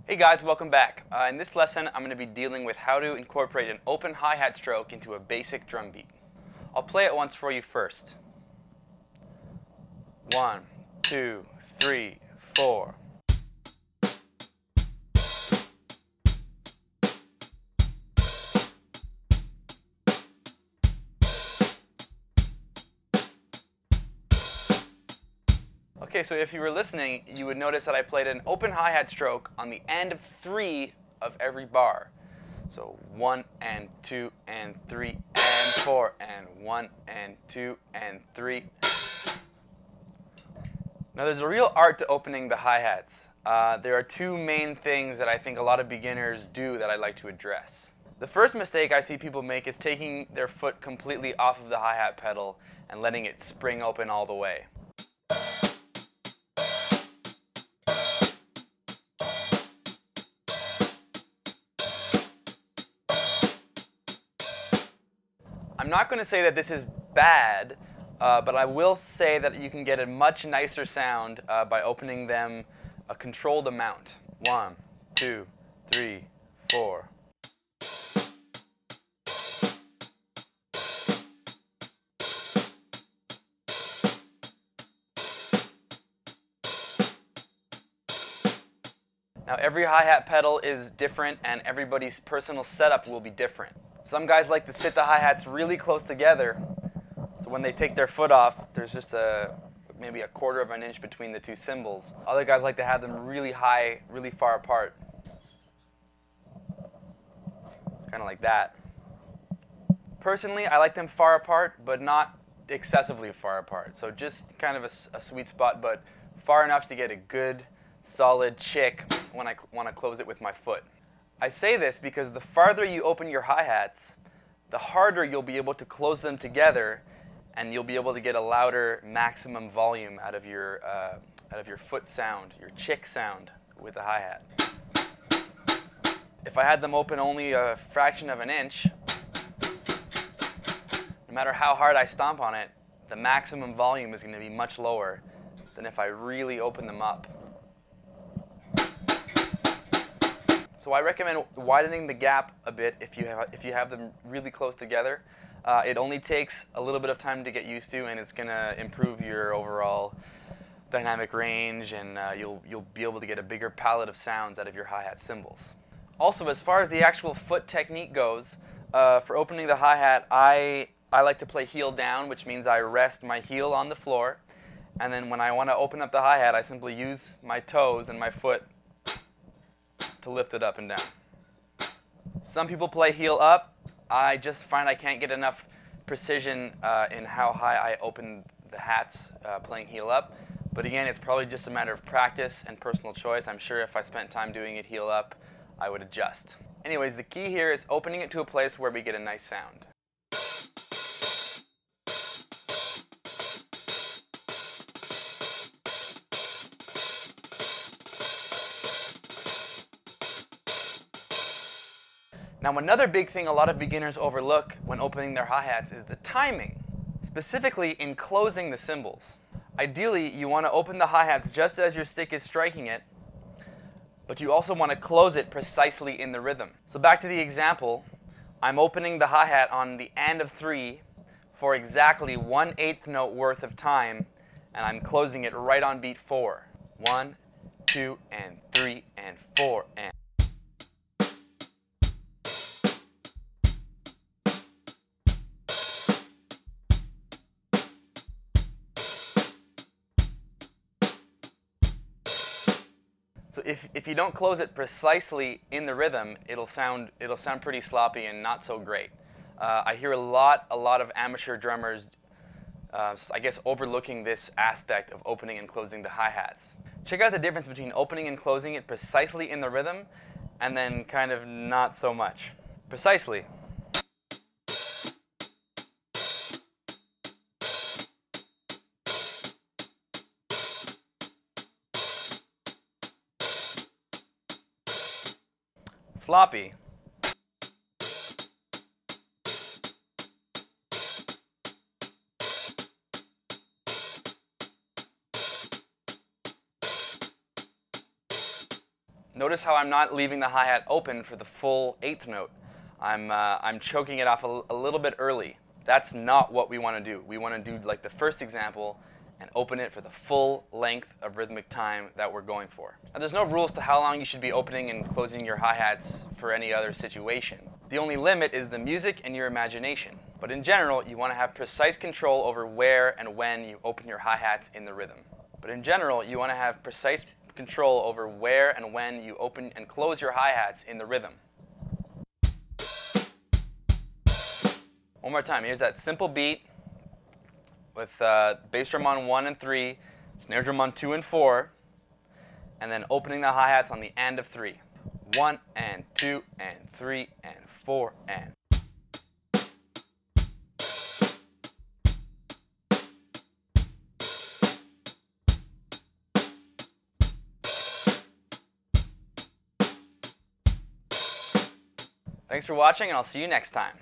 Hey guys, welcome back. In this lesson, I'm going to be dealing with how to incorporate an open hi-hat stroke into a basic drum beat. I'll play it once for you first. 1, 2, 3, 4. Okay, so if you were listening, you would notice that I played an open hi-hat stroke on the end of 3 of every bar. So 1 and 2 and 3 and 4 and 1 and 2 and 3. Now there's a real art to opening the hi-hats. There are two main things that I think a lot of beginners do that I'd like to address. The first mistake I see people make is taking their foot completely off of the hi-hat pedal and letting it spring open all the way. I'm not going to say that this is bad, but I will say that you can get a much nicer sound by opening them a controlled amount. 1, 2, 3, 4. Now every hi-hat pedal is different and everybody's personal setup will be different. Some guys like to sit the hi-hats really close together, so when they take their foot off, there's just maybe a quarter of an inch between the two cymbals. Other guys like to have them really high, really far apart. Kind of like that. Personally, I like them far apart, but not excessively far apart. So just kind of a sweet spot, but far enough to get a good, solid chick when I want to close it with my foot. I say this because the farther you open your hi-hats, the harder you'll be able to close them together, and you'll be able to get a louder maximum volume out of your foot sound, your chick sound with the hi-hat. If I had them open only a fraction of an inch, no matter how hard I stomp on it, the maximum volume is going to be much lower than if I really open them up. So I recommend widening the gap a bit if you have them really close together. It only takes a little bit of time to get used to, and it's going to improve your overall dynamic range, and you'll be able to get a bigger palette of sounds out of your hi-hat cymbals. Also, as far as the actual foot technique goes, for opening the hi-hat, I like to play heel down, which means I rest my heel on the floor, and then when I want to open up the hi-hat, I simply use my toes and my foot to lift it up and down. Some people play heel up. I just find I can't get enough precision in how high I open the hats playing heel up. But again, it's probably just a matter of practice and personal choice. I'm sure if I spent time doing it heel up, I would adjust. Anyways, the key here is opening it to a place where we get a nice sound. Now another big thing a lot of beginners overlook when opening their hi-hats is the timing, specifically in closing the cymbals. Ideally, you want to open the hi-hats just as your stick is striking it, but you also want to close it precisely in the rhythm. So back to the example, I'm opening the hi-hat on the end of 3 for exactly 1/8 note worth of time, and I'm closing it right on beat 4. 1, 2, and 3, and 4, and so if you don't close it precisely in the rhythm, it'll sound pretty sloppy and not so great. I hear a lot of amateur drummers, I guess, overlooking this aspect of opening and closing the hi-hats. Check out the difference between opening and closing it precisely in the rhythm, and then kind of not so much. Precisely. Sloppy. Notice how I'm not leaving the hi-hat open for the full 8th note. I'm choking it off a little bit early. That's not what we want to do. We want to do like the first example and open it for the full length of rhythmic time that we're going for. Now, there's no rules to how long you should be opening and closing your hi-hats for any other situation. The only limit is the music and your imagination. But in general, you want to have precise control over where and when you open your hi-hats in the rhythm. One more time. Here's that simple beat with bass drum on 1 and 3, snare drum on 2 and 4, and then opening the hi-hats on the end of 3. 1 and 2 and 3 and 4 and. Thanks for watching, and I'll see you next time.